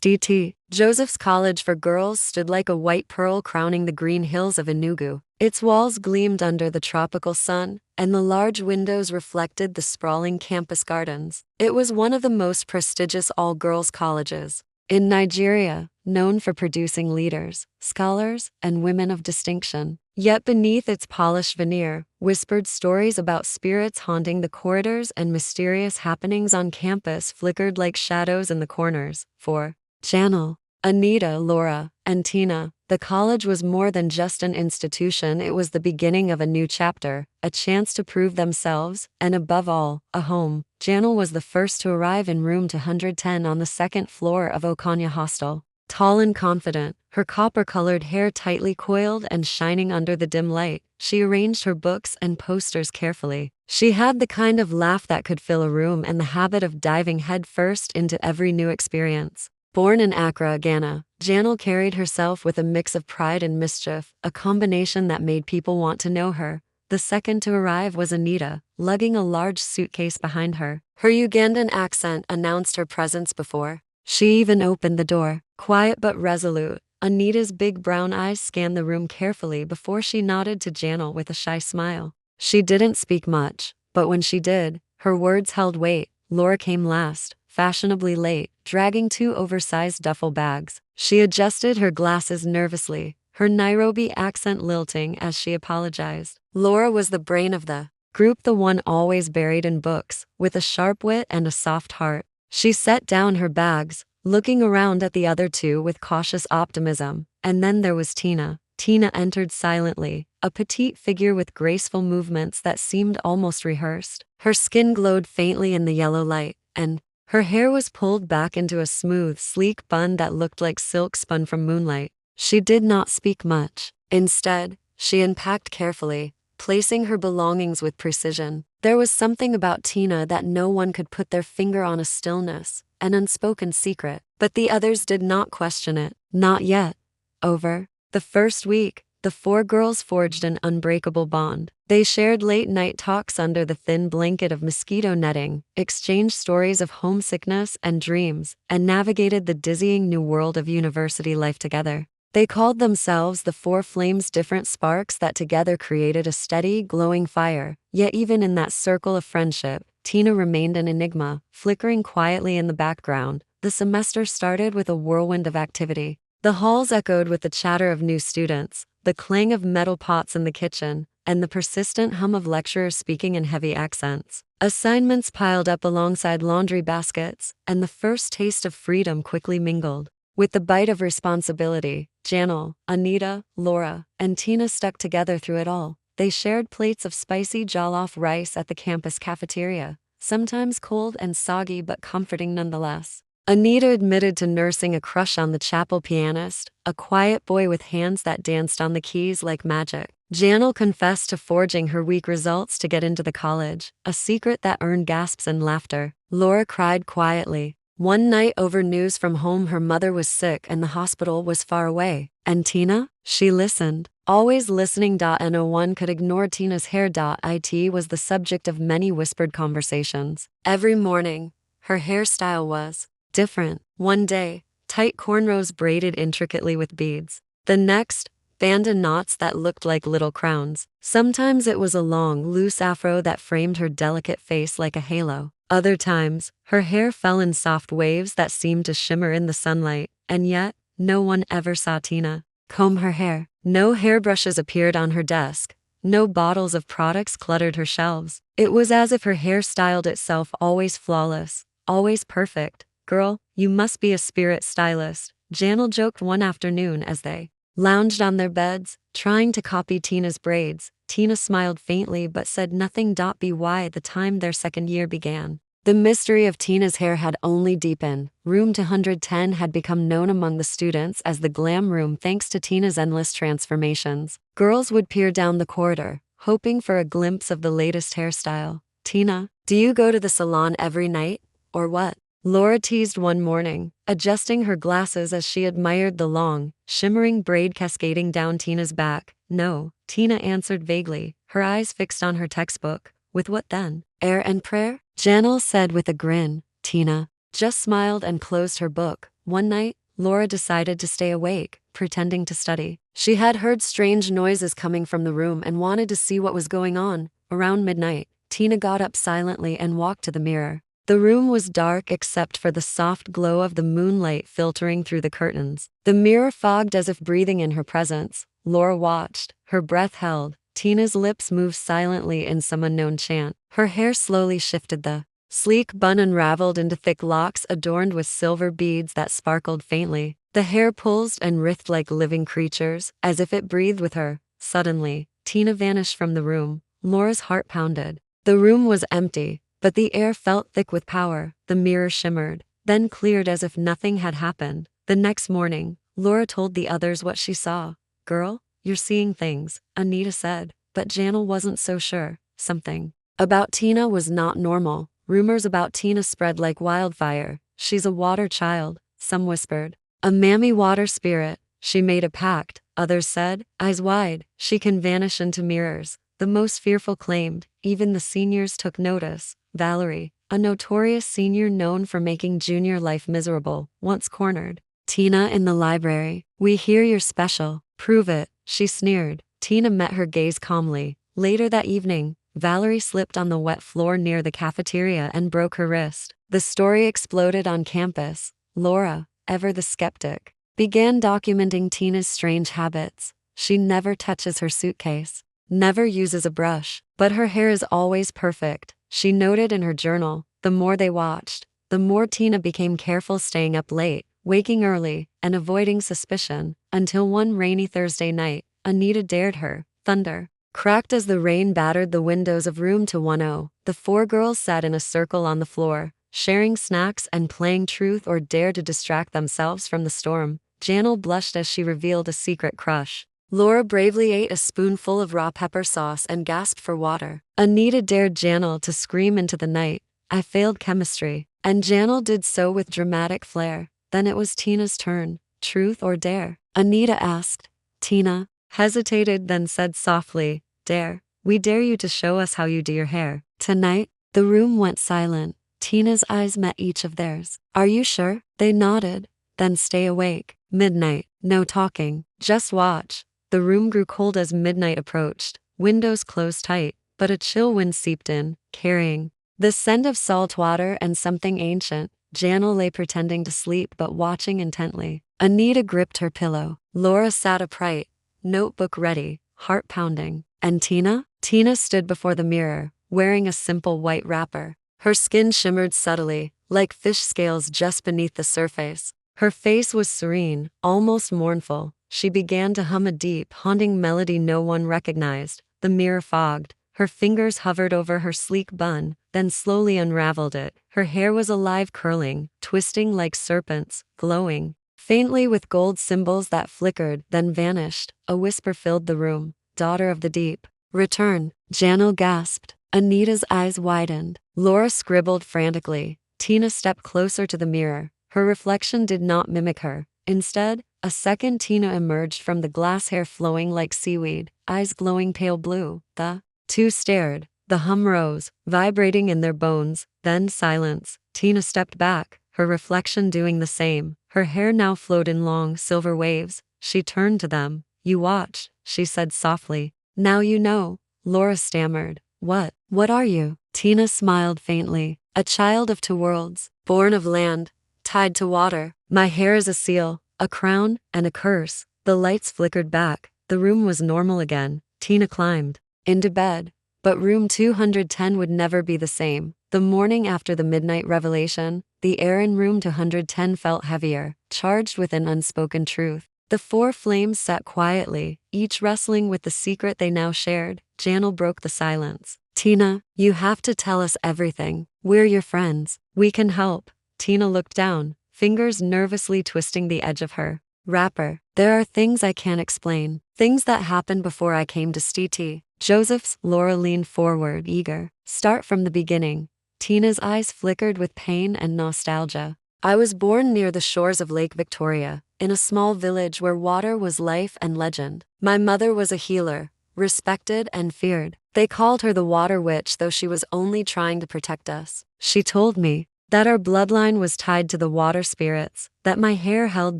St. Joseph's College for Girls stood like a white pearl crowning the green hills of Enugu. Its walls gleamed under the tropical sun, and the large windows reflected the sprawling campus gardens. It was one of the most prestigious all-girls colleges in Nigeria, known for producing leaders, scholars, and women of distinction. Yet beneath its polished veneer, whispered stories about spirits haunting the corridors and mysterious happenings on campus flickered like shadows in the corners. For Janelle, Anita, Laura, and Tina, the college was more than just an institution. It was the beginning of a new chapter, a chance to prove themselves, and above all, a home. Janelle was the first to arrive in room 210 on the second floor of Okonya Hostel. Tall and confident, her copper-colored hair tightly coiled and shining under the dim light, she arranged her books and posters carefully. She had the kind of laugh that could fill a room and the habit of diving headfirst into every new experience. Born in Accra, Ghana, Janelle carried herself with a mix of pride and mischief, a combination that made people want to know her. The second to arrive was Anita, lugging a large suitcase behind her. Her Ugandan accent announced her presence before she even opened the door. Quiet but resolute, Anita's big brown eyes scanned the room carefully before she nodded to Janelle with a shy smile. She didn't speak much, but when she did, her words held weight. Laura came last, fashionably late, dragging 2 oversized duffel bags. She adjusted her glasses nervously, her Nairobi accent lilting as she apologized. Laura was the brain of the group, the one always buried in books, with a sharp wit and a soft heart. She set down her bags, looking around at the other two with cautious optimism. And then there was Tina. Tina entered silently, a petite figure with graceful movements that seemed almost rehearsed. Her skin glowed faintly in the yellow light, and her hair was pulled back into a smooth, sleek bun that looked like silk spun from moonlight. She did not speak much. Instead, she unpacked carefully, placing her belongings with precision. There was something about Tina that no one could put their finger on, a stillness, an unspoken secret. But the others did not question it. Not yet. Over the first week, the 4 girls forged an unbreakable bond. They shared late-night talks under the thin blanket of mosquito netting, exchanged stories of homesickness and dreams, and navigated the dizzying new world of university life together. They called themselves the 4 flames, different sparks that together created a steady, glowing fire. Yet even in that circle of friendship, Tina remained an enigma, flickering quietly in the background. The semester started with a whirlwind of activity. The halls echoed with the chatter of new students, the clang of metal pots in the kitchen, and the persistent hum of lecturers speaking in heavy accents. Assignments piled up alongside laundry baskets, and the first taste of freedom quickly mingled with the bite of responsibility. Janelle, Anita, Laura, and Tina stuck together through it all. They shared plates of spicy jollof rice at the campus cafeteria, sometimes cold and soggy but comforting nonetheless. Anita admitted to nursing a crush on the chapel pianist, a quiet boy with hands that danced on the keys like magic. Janelle confessed to forging her weak results to get into the college, a secret that earned gasps and laughter. Laura cried quietly one night over news from home. Her mother was sick and the hospital was far away. And Tina? She listened, always listening. No one could ignore Tina's hair. It was the subject of many whispered conversations. Every morning, her hairstyle was different. One day, tight cornrows braided intricately with beads. The next, band knots that looked like little crowns. Sometimes it was a long, loose afro that framed her delicate face like a halo. Other times, her hair fell in soft waves that seemed to shimmer in the sunlight. And yet, no one ever saw Tina comb her hair. No hairbrushes appeared on her desk. No bottles of products cluttered her shelves. It was as if her hair styled itself, always flawless, always perfect. "Girl, you must be a spirit stylist," Janelle joked one afternoon as they lounged on their beds, trying to copy Tina's braids. Tina smiled faintly but said nothing. By the time their second year began, the mystery of Tina's hair had only deepened. Room 210 had become known among the students as the glam room thanks to Tina's endless transformations. Girls would peer down the corridor, hoping for a glimpse of the latest hairstyle. "Tina, do you go to the salon every night, or what?" Laura teased one morning, adjusting her glasses as she admired the long, shimmering braid cascading down Tina's back. "No," Tina answered vaguely, her eyes fixed on her textbook. "With what then? Air and prayer?" Janelle said with a grin. Tina just smiled and closed her book, One night, Laura decided to stay awake, pretending to study. She had heard strange noises coming from the room and wanted to see what was going on. Around midnight, Tina got up silently and walked to the mirror. The room was dark except for the soft glow of the moonlight filtering through the curtains. The mirror fogged as if breathing in her presence. Laura watched, her breath held. Tina's lips moved silently in some unknown chant. Her hair slowly shifted, the sleek bun unraveled into thick locks adorned with silver beads that sparkled faintly. The hair pulsed and writhed like living creatures, as if it breathed with her. Suddenly, Tina vanished from the room. Laura's heart pounded. The room was empty, but the air felt thick with power. The mirror shimmered, then cleared as if nothing had happened. The next morning, Laura told the others what she saw. "Girl, you're seeing things," Anita said, but Janelle wasn't so sure. Something about Tina was not normal. Rumors about Tina spread like wildfire. "She's a water child," some whispered. "A mammy water spirit. She made a pact," others said. "Eyes wide, she can vanish into mirrors." The most fearful claimed. Even the seniors took notice. Valerie, a notorious senior known for making junior life miserable, once cornered Tina in the library. "We hear you're special. Prove it," she sneered. Tina met her gaze calmly. Later that evening, Valerie slipped on the wet floor near the cafeteria and broke her wrist. The story exploded on campus. Laura, ever the skeptic, began documenting Tina's strange habits. She never touches her suitcase, never uses a brush, but her hair is always perfect, she noted in her journal. The more they watched, the more Tina became careful, staying up late, waking early, and avoiding suspicion, until one rainy Thursday night, Anita dared her. Thunder cracked as the rain battered the windows of room 210. The four girls sat in a circle on the floor, sharing snacks and playing truth or dare to distract themselves from the storm. Janelle blushed as she revealed a secret crush. Laura bravely ate a spoonful of raw pepper sauce and gasped for water. Anita dared Janelle to scream into the night, "I failed chemistry," and Janelle did so with dramatic flair. Then it was Tina's turn. Truth or dare? Anita asked. Tina hesitated, then said softly, "Dare. We dare you to show us how you do your hair." Tonight, the room went silent. Tina's eyes met each of theirs. "Are you sure?" They nodded. "Then stay awake. Midnight. No talking. Just watch." The room grew cold as midnight approached. Windows closed tight, but a chill wind seeped in, carrying the scent of salt water and something ancient. Janelle lay pretending to sleep but watching intently. Anita gripped her pillow. Laura sat upright, notebook ready, heart pounding. And Tina? Tina stood before the mirror, wearing a simple white wrapper. Her skin shimmered subtly, like fish scales just beneath the surface. Her face was serene, almost mournful. She began to hum a deep, haunting melody no one recognized. The mirror fogged. Her fingers hovered over her sleek bun, then slowly unraveled it. Her hair was alive, curling, twisting like serpents, glowing faintly with gold symbols that flickered, then vanished. A whisper filled the room. "Daughter of the deep, return." Janelle gasped. Anita's eyes widened. Laura scribbled frantically. Tina stepped closer to the mirror. Her reflection did not mimic her. Instead, a second Tina emerged from the glass, hair flowing like seaweed, eyes glowing pale blue. The two stared. The hum rose, vibrating in their bones, then silence. Tina stepped back, her reflection doing the same. Her hair now flowed in long, silver waves. She turned to them. "You watch," she said softly. "Now you know." Laura stammered. What are you?" Tina smiled faintly. "A child of two worlds, born of land, tied to water. My hair is a seal, a crown, and a curse." The lights flickered back. The room was normal again. Tina climbed into bed. But room 210 would never be the same. The morning after the midnight revelation, the air in room 210 felt heavier, charged with an unspoken truth. The four flames sat quietly, each wrestling with the secret they now shared. Janelle broke the silence. "Tina, you have to tell us everything. We're your friends. We can help." Tina looked down, fingers nervously twisting the edge of her wrapper. "There are things I can't explain. Things that happened before I came to St. Joseph's." Laura leaned forward, eager. "Start from the beginning." Tina's eyes flickered with pain and nostalgia. "I was born near the shores of Lake Victoria, in a small village where water was life and legend. My mother was a healer, respected and feared. They called her the Water Witch, though she was only trying to protect us. She told me, That our bloodline was tied to the water spirits, that my hair held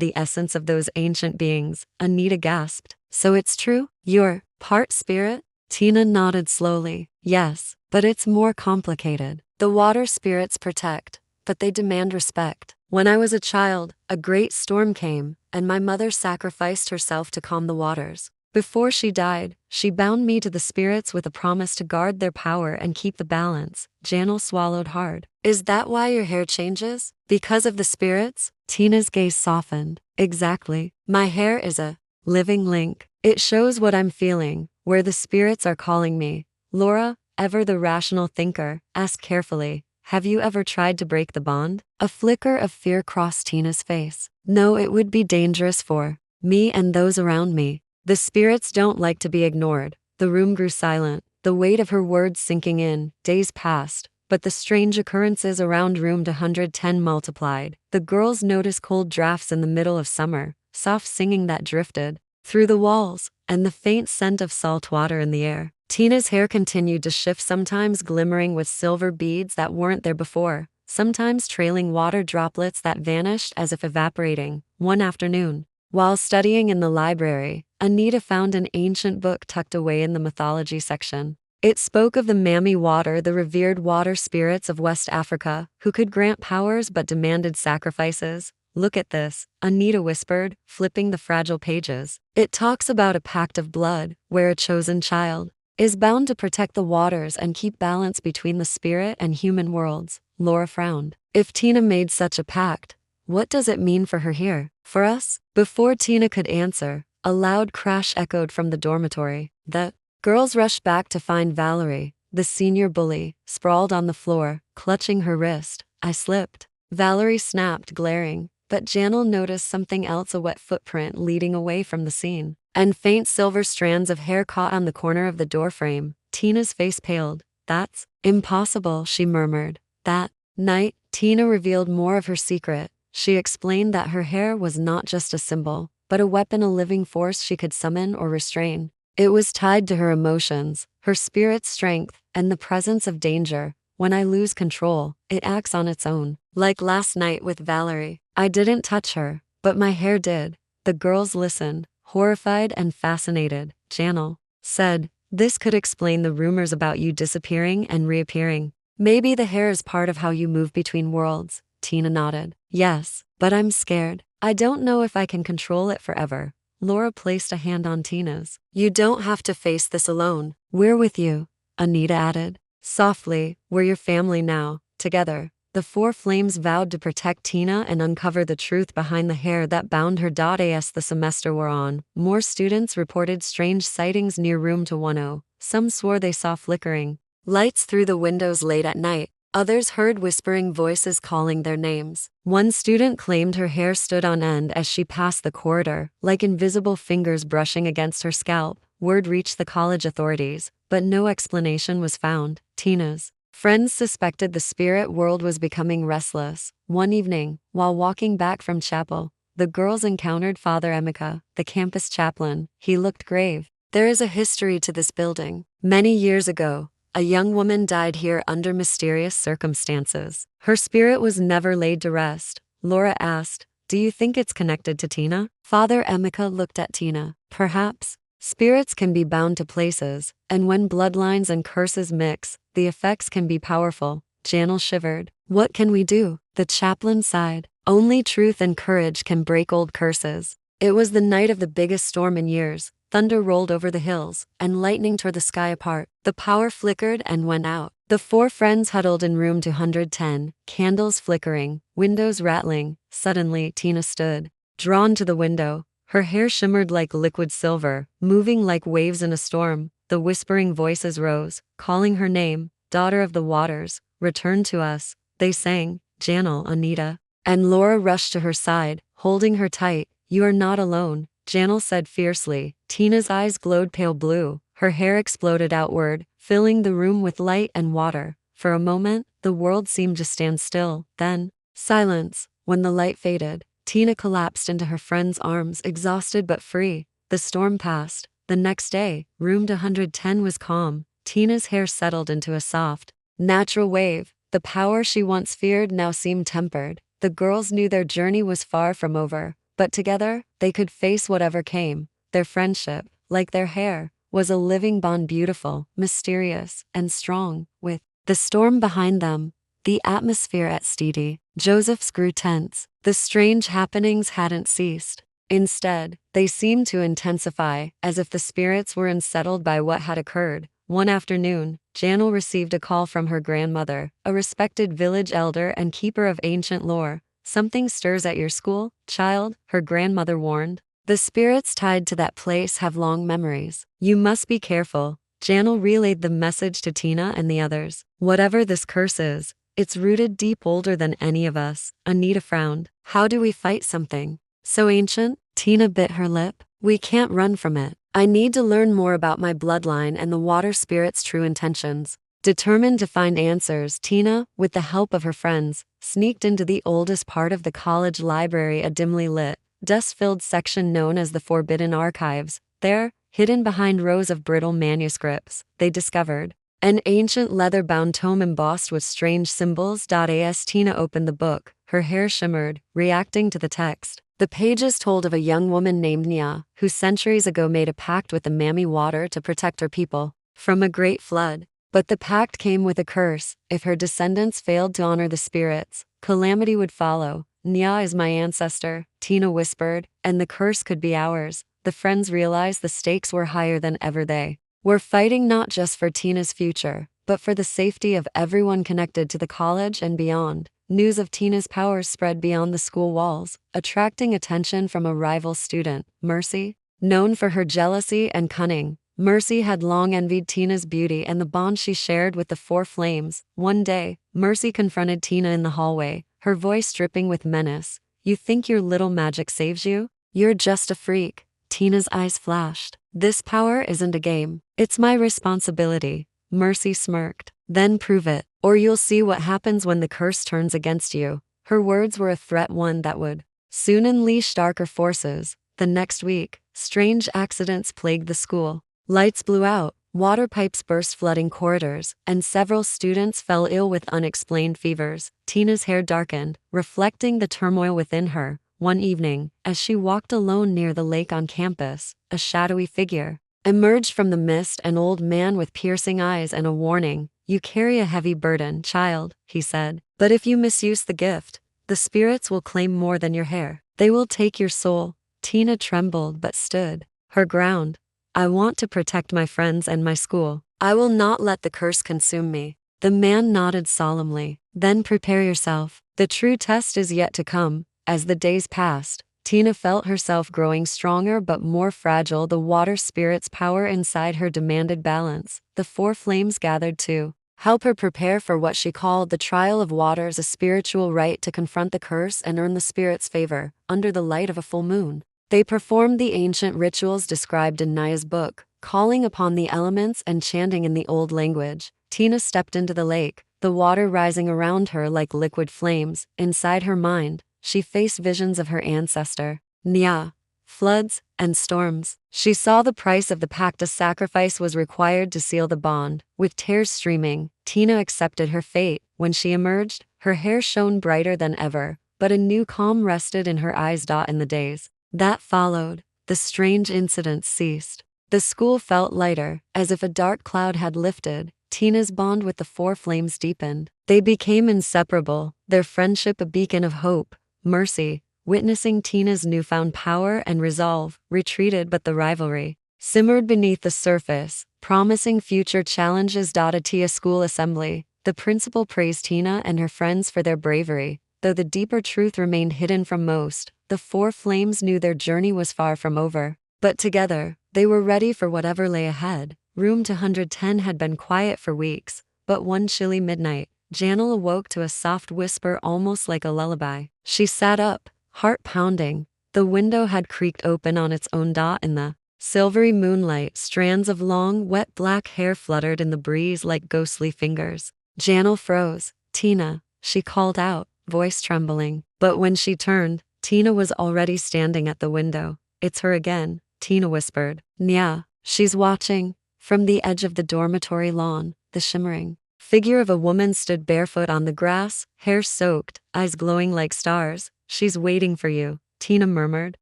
the essence of those ancient beings, Anita gasped. So it's true? You're part spirit? Tina nodded slowly. Yes, but it's more complicated. The water spirits protect, but they demand respect. When I was a child, a great storm came, and my mother sacrificed herself to calm the waters. Before she died, she bound me to the spirits with a promise to guard their power and keep the balance. Janelle swallowed hard. Is that why your hair changes? Because of the spirits? Tina's gaze softened. Exactly. My hair is a living link. It shows what I'm feeling, where the spirits are calling me. Laura, ever the rational thinker, asked carefully, have you ever tried to break the bond? A flicker of fear crossed Tina's face. No, it would be dangerous for me and those around me. The spirits don't like to be ignored. The room grew silent, the weight of her words sinking in. Days passed, but the strange occurrences around room 110 multiplied. The girls noticed cold drafts in the middle of summer, soft singing that drifted through the walls, and the faint scent of salt water in the air. Tina's hair continued to shift, sometimes glimmering with silver beads that weren't there before, sometimes trailing water droplets that vanished as if evaporating. One afternoon, while studying in the library, Anita found an ancient book tucked away in the mythology section. It spoke of the Mami water, the revered water spirits of West Africa, who could grant powers but demanded sacrifices. Look at this, Anita whispered, flipping the fragile pages. It talks about a pact of blood, where a chosen child is bound to protect the waters and keep balance between the spirit and human worlds. Laura frowned. If Tina made such a pact, what does it mean for her here? For us? Before Tina could answer, a loud crash echoed from the dormitory. The girls rushed back to find Valerie, the senior bully, sprawled on the floor, clutching her wrist. I slipped. Valerie snapped, glaring, but Janelle noticed something else, a wet footprint leading away from the scene, and faint silver strands of hair caught on the corner of the doorframe. Tina's face paled. That's impossible, she murmured. That night, Tina revealed more of her secret. She explained that her hair was not just a symbol, but a weapon, a living force she could summon or restrain. It was tied to her emotions, her spirit's strength, and the presence of danger. When I lose control, it acts on its own. Like last night with Valerie. I didn't touch her, but my hair did. The girls listened, horrified and fascinated. Janelle said, this could explain the rumors about you disappearing and reappearing. Maybe the hair is part of how you move between worlds. Tina nodded. Yes, but I'm scared. I don't know if I can control it forever. Laura placed a hand on Tina's. You don't have to face this alone. We're with you, Anita added. Softly, we're your family now. Together, the four flames vowed to protect Tina and uncover the truth behind the hair that bound her. As the semester wore on, more students reported strange sightings near room 210. Some swore they saw flickering lights through the windows late at night. Others heard whispering voices calling their names. One student claimed her hair stood on end as she passed the corridor, like invisible fingers brushing against her scalp. Word reached the college authorities, but no explanation was found. Tina's friends suspected the spirit world was becoming restless. One evening, while walking back from chapel, the girls encountered Father Emeka, the campus chaplain. He looked grave. There is a history to this building. Many years ago, a young woman died here under mysterious circumstances. Her spirit was never laid to rest. Laura asked, do you think it's connected to Tina? Father Emeka looked at Tina. Perhaps. Spirits can be bound to places, and when bloodlines and curses mix, the effects can be powerful. Janelle shivered. What can we do? The chaplain sighed. Only truth and courage can break old curses. It was the night of the biggest storm in years. Thunder rolled over the hills, and lightning tore the sky apart. The power flickered and went out. The four friends huddled in room 210, candles flickering, windows rattling. Suddenly, Tina stood, drawn to the window. Her hair shimmered like liquid silver, moving like waves in a storm. The whispering voices rose, calling her name. Daughter of the waters, return to us. They sang. Janelle, Anita, and Laura rushed to her side, holding her tight. You are not alone, Janelle said fiercely. Tina's eyes glowed pale blue. Her hair exploded outward, filling the room with light and water. For a moment, the world seemed to stand still. Then, silence. When the light faded, Tina collapsed into her friend's arms, exhausted but free. The storm passed. The next day, room 210 was calm. Tina's hair settled into a soft, natural wave. The power she once feared now seemed tempered. The girls knew their journey was far from over, but together, they could face whatever came. Their friendship, like their hair, was a living bond, beautiful, mysterious, and strong. With the storm behind them, the atmosphere at steady, Joseph's grew tense. The strange happenings hadn't ceased. Instead, they seemed to intensify, as if the spirits were unsettled by what had occurred. One afternoon, Janel received a call from her grandmother, a respected village elder and keeper of ancient lore. "Something stirs at your school, child," her grandmother warned. "The spirits tied to that place have long memories. You must be careful." Janel relayed the message to Tina and the others. "Whatever this curse is, it's rooted deep, older than any of us." Anita frowned. "How do we fight something so ancient?" Tina bit her lip. "We can't run from it. I need to learn more about my bloodline and the water spirit's true intentions." Determined to find answers, Tina, with the help of her friends, sneaked into the oldest part of the college library, a dimly lit, dust-filled section known as the Forbidden Archives. There, hidden behind rows of brittle manuscripts, they discovered an ancient leather-bound tome embossed with strange symbols. As Tina opened the book, her hair shimmered, reacting to the text. The pages told of a young woman named Nia, who centuries ago made a pact with the Mami Water to protect her people from a great flood. But the pact came with a curse. If her descendants failed to honor the spirits, calamity would follow. "Nia is my ancestor," Tina whispered, "and the curse could be ours." The friends realized the stakes were higher than ever. They were fighting not just for Tina's future, but for the safety of everyone connected to the college and beyond. News of Tina's powers spread beyond the school walls, attracting attention from a rival student, Mercy. Known for her jealousy and cunning, Mercy had long envied Tina's beauty and the bond she shared with the Four Flames. One day, Mercy confronted Tina in the hallway, her voice dripping with menace. "You think your little magic saves you? You're just a freak." Tina's eyes flashed. "This power isn't a game. It's my responsibility." Mercy smirked. "Then prove it, or you'll see what happens when the curse turns against you." Her words were a threat, one that would soon unleash darker forces. The next week, strange accidents plagued the school. Lights blew out, water pipes burst, flooding corridors, and several students fell ill with unexplained fevers. Tina's hair darkened, reflecting the turmoil within her. One evening, as she walked alone near the lake on campus, a shadowy figure emerged from the mist, an old man with piercing eyes and a warning. "You carry a heavy burden, child," he said. "But if you misuse the gift, the spirits will claim more than your hair. They will take your soul." Tina trembled but stood her ground. "I want to protect my friends and my school. I will not let the curse consume me." The man nodded solemnly. "Then prepare yourself. The true test is yet to come." As the days passed, Tina felt herself growing stronger but more fragile. The water spirit's power inside her demanded balance. The Four Flames gathered to help her prepare for what she called the Trial of Waters, a spiritual rite to confront the curse and earn the spirit's favor. Under the light of a full moon, they performed the ancient rituals described in Nia's book, calling upon the elements and chanting in the old language. Tina stepped into the lake, the water rising around her like liquid flames. Inside her mind, she faced visions of her ancestor, Nia, floods, and storms. She saw the price of the pact. A sacrifice was required to seal the bond. With tears streaming, Tina accepted her fate. When she emerged, her hair shone brighter than ever, but a new calm rested in her eyes. In the days that followed, the strange incidents ceased. The school felt lighter, as if a dark cloud had lifted. Tina's bond with the Four Flames deepened. They became inseparable, their friendship a beacon of hope. Mercy, witnessing Tina's newfound power and resolve, retreated, but the rivalry simmered beneath the surface, promising future challenges. At Tia school assembly, the principal praised Tina and her friends for their bravery, though the deeper truth remained hidden from most. The Four Flames knew their journey was far from over, but together, they were ready for whatever lay ahead. Room 210 had been quiet for weeks, but one chilly midnight, Janel awoke to a soft whisper, almost like a lullaby. She sat up, heart pounding. The window had creaked open on its own. In the silvery moonlight, strands of long, wet black hair fluttered in the breeze like ghostly fingers. Janel froze. "Tina," she called out, voice trembling. But when she turned, Tina was already standing at the window. "It's her again," Tina whispered. "Nia, she's watching." From the edge of the dormitory lawn, the shimmering figure of a woman stood barefoot on the grass, hair soaked, eyes glowing like stars. She's waiting for you, Tina murmured.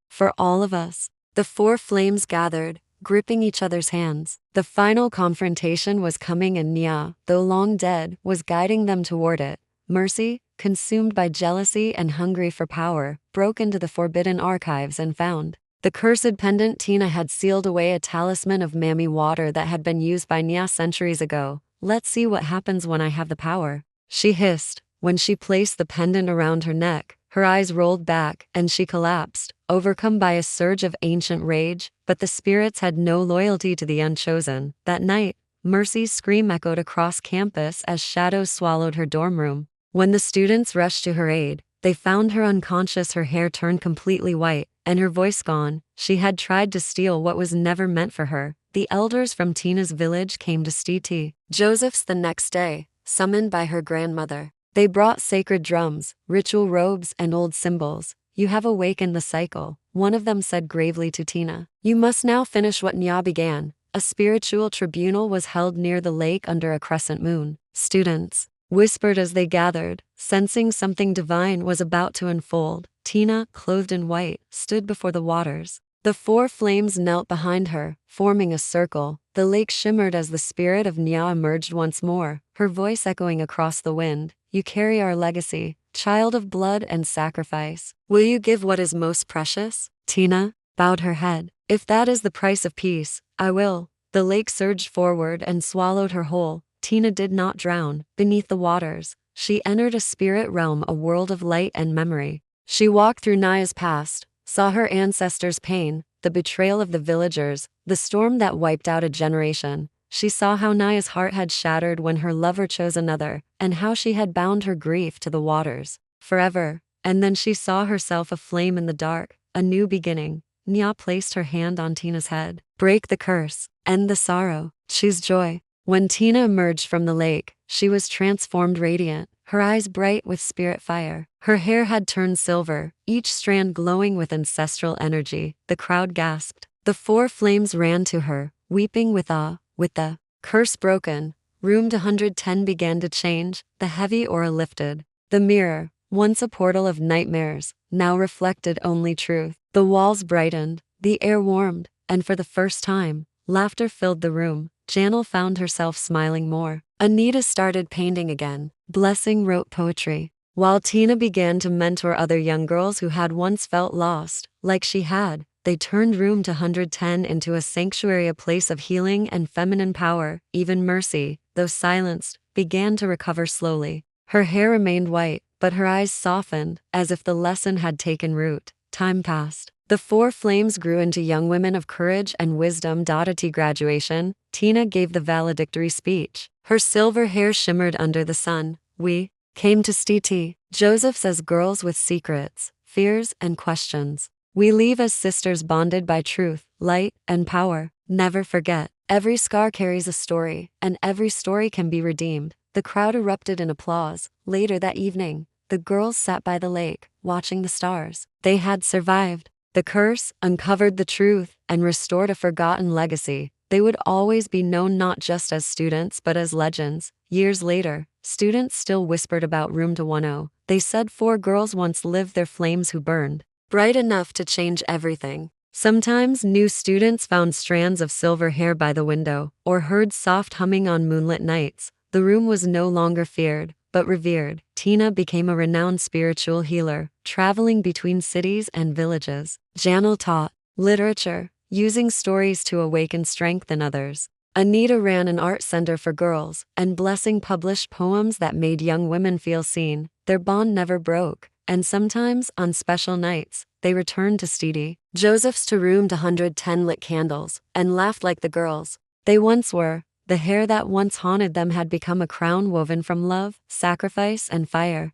For all of us. The four flames gathered, gripping each other's hands. The final confrontation was coming, and Nia, though long dead, was guiding them toward it. Mercy, consumed by jealousy and hungry for power, broke into the forbidden archives and found the cursed pendant. Tina had sealed away a talisman of Mami water that had been used by Nia centuries ago. Let's see what happens when I have the power, she hissed. When she placed the pendant around her neck, her eyes rolled back and she collapsed, overcome by a surge of ancient rage. But the spirits had no loyalty to the unchosen. That night, Mercy's scream echoed across campus as shadows swallowed her dorm room. When the students rushed to her aid, they found her unconscious, her hair turned completely white, and her voice gone. She had tried to steal what was never meant for her. The elders from Tina's village came to St. Joseph's the next day, summoned by her grandmother. They brought sacred drums, ritual robes, and old symbols. You have awakened the cycle, one of them said gravely to Tina. You must now finish what Nia began. A spiritual tribunal was held near the lake under a crescent moon. Students whispered as they gathered, sensing something divine was about to unfold. Tina, clothed in white, stood before the waters. The four flames knelt behind her, forming a circle. The lake shimmered as the spirit of Nia emerged once more, her voice echoing across the wind. You carry our legacy, child of blood and sacrifice. Will you give what is most precious? Tina bowed her head. If that is the price of peace, I will. The lake surged forward and swallowed her whole. Tina did not drown. Beneath the waters, she entered a spirit realm, a world of light and memory. She walked through Nia's past, saw her ancestors' pain, the betrayal of the villagers, the storm that wiped out a generation. She saw how Nia's heart had shattered when her lover chose another, and how she had bound her grief to the waters forever. And then she saw herself aflame in the dark, a new beginning. Nia placed her hand on Tina's head. Break the curse, end the sorrow, choose joy. When Tina emerged from the lake, she was transformed, radiant, her eyes bright with spirit fire. Her hair had turned silver, each strand glowing with ancestral energy. The crowd gasped. The four flames ran to her, weeping with awe. With the curse broken, room 110 began to change, the heavy aura lifted. The mirror, once a portal of nightmares, now reflected only truth. The walls brightened, the air warmed, and for the first time, laughter filled the room. Janelle found herself smiling more. Anita started painting again. Blessing wrote poetry, while Tina began to mentor other young girls who had once felt lost, like she had. They turned room 110 into a sanctuary, a place of healing and feminine power. Even Mercy, though silenced, began to recover slowly. Her hair remained white, but her eyes softened, as if the lesson had taken root. Time passed. The four flames grew into young women of courage and wisdom. At graduation, Tina gave the valedictory speech. Her silver hair shimmered under the sun. We came to St. Joseph's as girls with secrets, fears, and questions. We leave as sisters bonded by truth, light, and power. Never forget, every scar carries a story, and every story can be redeemed. The crowd erupted in applause. Later that evening, the girls sat by the lake, watching the stars. They had survived the curse, uncovered the truth, and restored a forgotten legacy. They would always be known not just as students but as legends. Years later, students still whispered about Room 210. They said four girls once lived their flames who burned bright enough to change everything. Sometimes new students found strands of silver hair by the window, or heard soft humming on moonlit nights. The room was no longer feared, but revered. Tina became a renowned spiritual healer, traveling between cities and villages. Janelle taught literature, using stories to awaken strength in others. Anita ran an art center for girls, and Blessing published poems that made young women feel seen. Their bond never broke. And sometimes, on special nights, they returned to St. Joseph's to Room 110, lit candles, and laughed like the girls they once were. The hair that once haunted them had become a crown woven from love, sacrifice, and fire.